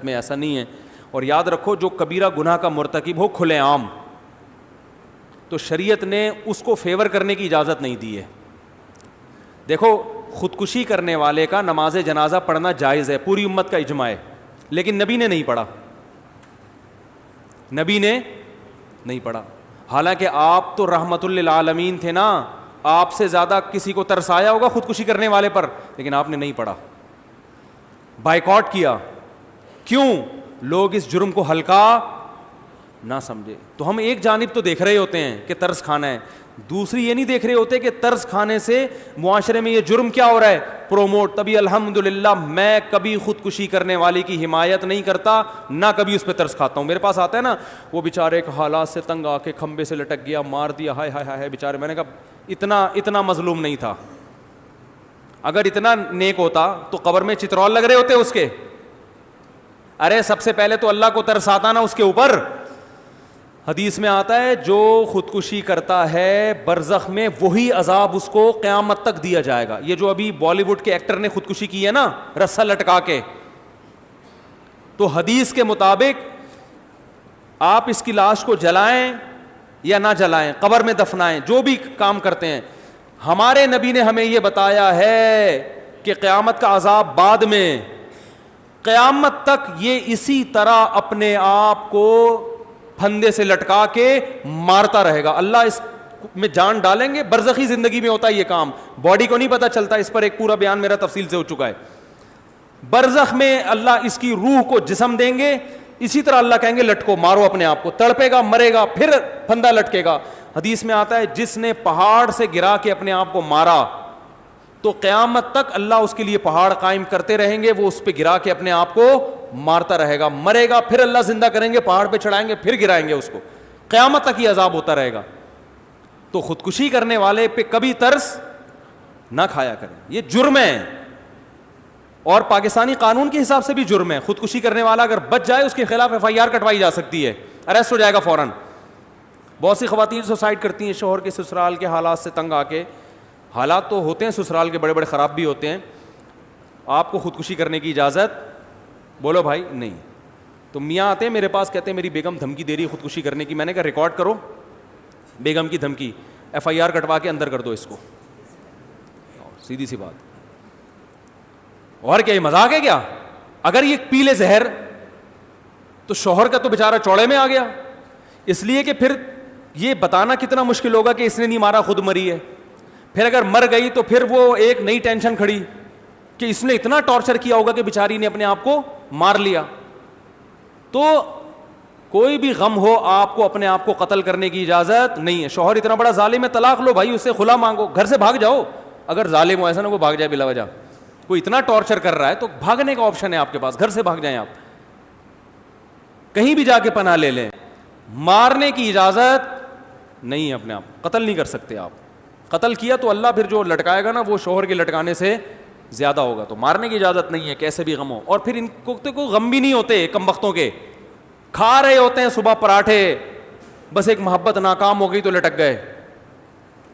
میں ایسا نہیں ہے. اور یاد رکھو جو کبیرہ گناہ کا مرتکب ہو کھلے عام, تو شریعت نے اس کو فیور کرنے کی اجازت نہیں دی ہے. دیکھو خودکشی کرنے والے کا نماز جنازہ پڑھنا جائز ہے, پوری امت کا اجماع ہے, لیکن نبی نے نہیں پڑھا, نبی نے نہیں پڑھا. حالانکہ آپ تو رحمت للعالمین تھے نا, آپ سے زیادہ کسی کو ترس آیا ہوگا خودکشی کرنے والے پر, لیکن آپ نے نہیں پڑھا, بائیکاٹ کیا. کیوں؟ لوگ اس جرم کو ہلکا نہ سمجھے. تو ہم ایک جانب تو دیکھ رہے ہوتے ہیں کہ ترس کھانا ہے, دوسری یہ نہیں دیکھ رہے ہوتے کہ ترس کھانے سے معاشرے میں یہ جرم کیا ہو رہا ہے, پروموٹ. تبھی الحمدللہ میں کبھی خودکشی کرنے والے کی حمایت نہیں کرتا, نہ کبھی اس پہ ترس کھاتا ہوں. میرے پاس آتا ہے نا وہ بیچارے ایک حالات سے تنگ آ کے کھمبے سے لٹک گیا, مار دیا, ہائے ہائے ہائے بیچارے. میں نے کہا اتنا مظلوم نہیں تھا, اگر اتنا نیک ہوتا تو قبر میں چترول لگ رہے ہوتے اس کے. ارے سب سے پہلے تو اللہ کو ترس آتا نا اس کے اوپر. حدیث میں آتا ہے جو خودکشی کرتا ہے برزخ میں وہی عذاب اس کو قیامت تک دیا جائے گا. یہ جو ابھی بالی ووڈ کے ایکٹر نے خودکشی کی ہے نا رسا لٹکا کے, تو حدیث کے مطابق آپ اس کی لاش کو جلائیں یا نہ جلائیں, قبر میں دفنائیں, جو بھی کام کرتے ہیں, ہمارے نبی نے ہمیں یہ بتایا ہے کہ قیامت کا عذاب بعد میں, قیامت تک یہ اسی طرح اپنے آپ کو پھندے سے لٹکا کے مارتا رہے گا. اللہ اس میں جان ڈالیں گے, برزخی زندگی میں ہوتا ہے یہ کام, باڈی کو نہیں پتا چلتا. اس پر ایک پورا بیان میرا تفصیل سے ہو چکا ہے. برزخ میں اللہ اس کی روح کو جسم دیں گے, اسی طرح اللہ کہیں گے لٹکو, مارو اپنے آپ کو, تڑپے گا, مرے گا, پھر پھندا لٹکے گا. حدیث میں آتا ہے جس نے پہاڑ سے گرا کے اپنے آپ کو مارا تو قیامت تک اللہ اس کے لیے پہاڑ قائم کرتے رہیں گے, وہ اس پہ گرا کے اپنے آپ کو مارتا رہے گا, مرے گا, پھر اللہ زندہ کریں گے, پہاڑ پہ چڑھائیں گے, پھر گرائیں گے اس کو, قیامت تک یہ عذاب ہوتا رہے گا. تو خودکشی کرنے والے پہ کبھی ترس نہ کھایا کریں, یہ جرم ہے. اور پاکستانی قانون کے حساب سے بھی جرم ہے. خودکشی کرنے والا اگر بچ جائے اس کے خلاف FIR کٹوائی جا سکتی ہے, اریسٹ ہو جائے گا فوراً. بہت سی خواتین سوسائڈ کرتی ہیں شوہر کے سسرال کے حالات سے تنگ آ کے. حالات تو ہوتے ہیں سسرال کے بڑے بڑے خراب بھی ہوتے ہیں. آپ کو خودکشی کرنے کی اجازت بولو بھائی نہیں. تو میاں آتے ہیں میرے پاس, کہتے ہیں میری بیگم دھمکی دے رہی ہے خودکشی کرنے کی. میں نے کہا ریکارڈ کرو بیگم کی دھمکی, FIR کٹوا کے اندر کر دو اس کو, سیدھی سی بات. اور کیا یہ مذاق ہے کیا؟ اگر یہ پی لے زہر تو شوہر کا تو بیچارہ چوڑے میں آ گیا, اس لیے کہ پھر یہ بتانا کتنا مشکل ہوگا کہ اس نے نہیں مارا خود مری ہے. پھر اگر مر گئی تو پھر وہ ایک نئی ٹینشن کھڑی کہ اس نے اتنا ٹارچر کیا ہوگا کہ بیچاری نے اپنے آپ کو مار لیا. تو کوئی بھی غم ہو آپ کو اپنے آپ کو قتل کرنے کی اجازت نہیں ہے. شوہر اتنا بڑا ظالم ہے, طلاق لو بھائی, اس سے خلا مانگو, گھر سے بھاگ جاؤ. اگر ظالم ہو ایسا نہ وہ بھاگ جائے بلا وجہ, کوئی اتنا ٹارچر کر رہا ہے تو بھاگنے کا آپشن ہے آپ کے پاس, گھر سے بھاگ جائیں, آپ کہیں بھی جا کے پناہ لے لیں. مارنے کی اجازت نہیں ہے, اپنے آپ قتل نہیں کر سکتے آپ. قتل کیا تو اللہ پھر جو لٹکائے گا نا وہ شوہر کے لٹکانے سے زیادہ ہوگا. تو مارنے کی اجازت نہیں ہے کیسے بھی غم ہو. اور پھر ان کو تو کوئی غم بھی نہیں ہوتے, کم بختوں کے کھا رہے ہوتے ہیں صبح پراٹھے, بس ایک محبت ناکام ہو گئی تو لٹک گئے.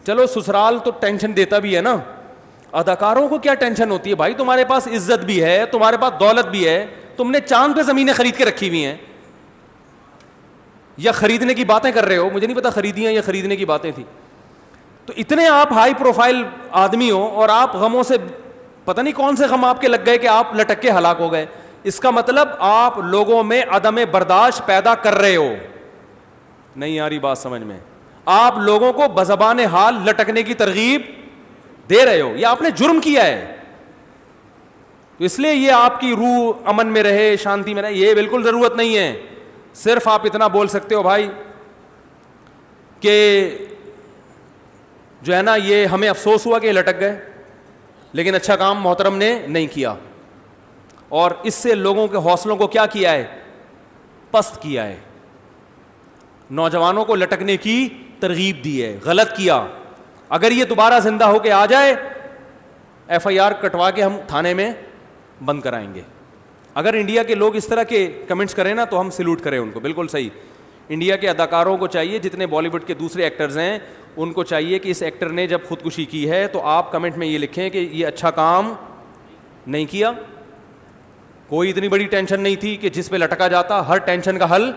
چلو سسرال تو ٹینشن دیتا بھی ہے نا, اداکاروں کو کیا ٹینشن ہوتی ہے بھائی, تمہارے پاس عزت بھی ہے, تمہارے پاس دولت بھی ہے, تم نے چاند پہ زمینیں خرید کے رکھی ہوئی ہیں, یا خریدنے کی باتیں کر رہے ہو, مجھے نہیں پتا خریدی ہیں یا خریدنے کی باتیں تھی. تو اتنے آپ ہائی پروفائل آدمی ہو اور آپ غموں سے پتہ نہیں کون سے غم آپ کے لگ گئے کہ آپ لٹک کے ہلاک ہو گئے. اس کا مطلب آپ لوگوں میں عدم برداشت پیدا کر رہے ہو. نہیں آ رہی بات سمجھ میں؟ آپ لوگوں کو بزبان حال لٹکنے کی ترغیب دے رہے ہو, یا آپ نے جرم کیا ہے. تو اس لیے یہ آپ کی روح امن میں رہے, شانتی میں رہے, یہ بالکل ضرورت نہیں ہے. صرف آپ اتنا بول سکتے ہو بھائی کہ جو ہے نا یہ ہمیں افسوس ہوا کہ یہ لٹک گئے, لیکن اچھا کام محترم نے نہیں کیا, اور اس سے لوگوں کے حوصلوں کو کیا کیا ہے, پست کیا ہے. نوجوانوں کو لٹکنے کی ترغیب دی ہے, غلط کیا. اگر یہ دوبارہ زندہ ہو کے آ جائے FIR کٹوا کے ہم تھانے میں بند کرائیں گے. اگر انڈیا کے لوگ اس طرح کے کمنٹس کریں نا تو ہم سلوٹ کریں ان کو, بالکل صحیح. انڈیا کے اداکاروں کو چاہیے, جتنے بالی ووڈ کے دوسرے ایکٹرز ہیں ان کو چاہیے کہ اس ایکٹر نے جب خودکشی کی ہے تو آپ کمنٹ میں یہ لکھیں کہ یہ اچھا کام نہیں کیا. کوئی اتنی بڑی ٹینشن نہیں تھی کہ جس پہ لٹکا جاتا. ہر ٹینشن کا حل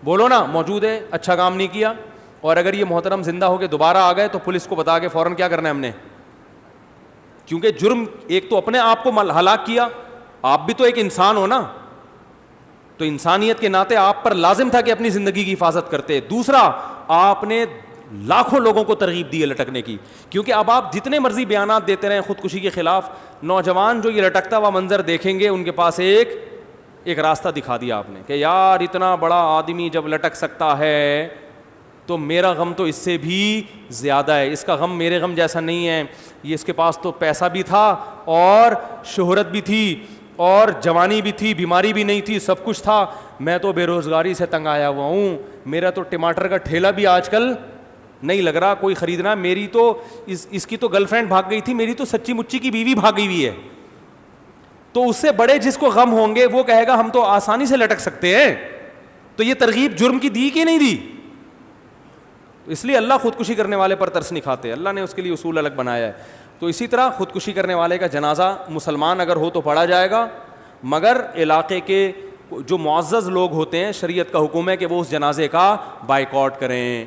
بولو نا موجود ہے. اچھا کام نہیں کیا, اور اگر یہ محترم زندہ ہو کے دوبارہ آ گئے تو پولیس کو بتا کے فوراً کیا کرنا ہے ہم نے, کیونکہ جرم ایک تو اپنے آپ کو ہلاک کیا, آپ بھی تو ایک انسان ہو نا, تو انسانیت کے ناطے آپ پر لازم تھا کہ اپنی زندگی کی حفاظت کرتے. دوسرا, آپ نے لاکھوں لوگوں کو ترغیب دی ہے لٹکنے کی, کیونکہ اب آپ جتنے مرضی بیانات دیتے رہیں خودکشی کے خلاف, نوجوان جو یہ لٹکتا ہوا منظر دیکھیں گے ان کے پاس ایک راستہ دکھا دیا آپ نے کہ یار اتنا بڑا آدمی جب لٹک سکتا ہے تو میرا غم تو اس سے بھی زیادہ ہے, اس کا غم میرے غم جیسا نہیں ہے. یہ اس کے پاس تو پیسہ بھی تھا اور شہرت بھی تھی اور جوانی بھی تھی, بیماری بھی نہیں تھی, سب کچھ تھا. میں تو بے روزگاری سے تنگ آیا ہوا ہوں, میرا تو ٹماٹر کا ٹھیلا بھی آج کل نہیں لگ رہا کوئی خریدنا, میری تو اس کی تو گرل فرینڈ بھاگ گئی تھی, میری تو سچی مچی کی بیوی بھاگی ہوئی ہے. تو اس سے بڑے جس کو غم ہوں گے وہ کہے گا ہم تو آسانی سے لٹک سکتے ہیں. تو یہ ترغیب جرم کی دی کہ نہیں دی؟ اس لیے اللہ خودکشی کرنے والے پر ترس نہیں کھاتے, اللہ نے اس کے لیے اصول الگ بنایا ہے. تو اسی طرح خودکشی کرنے والے کا جنازہ مسلمان اگر ہو تو پڑھا جائے گا, مگر علاقے کے جو معزز لوگ ہوتے ہیں شریعت کا حکم ہے کہ وہ اس جنازے کا بائیکاٹ کریں.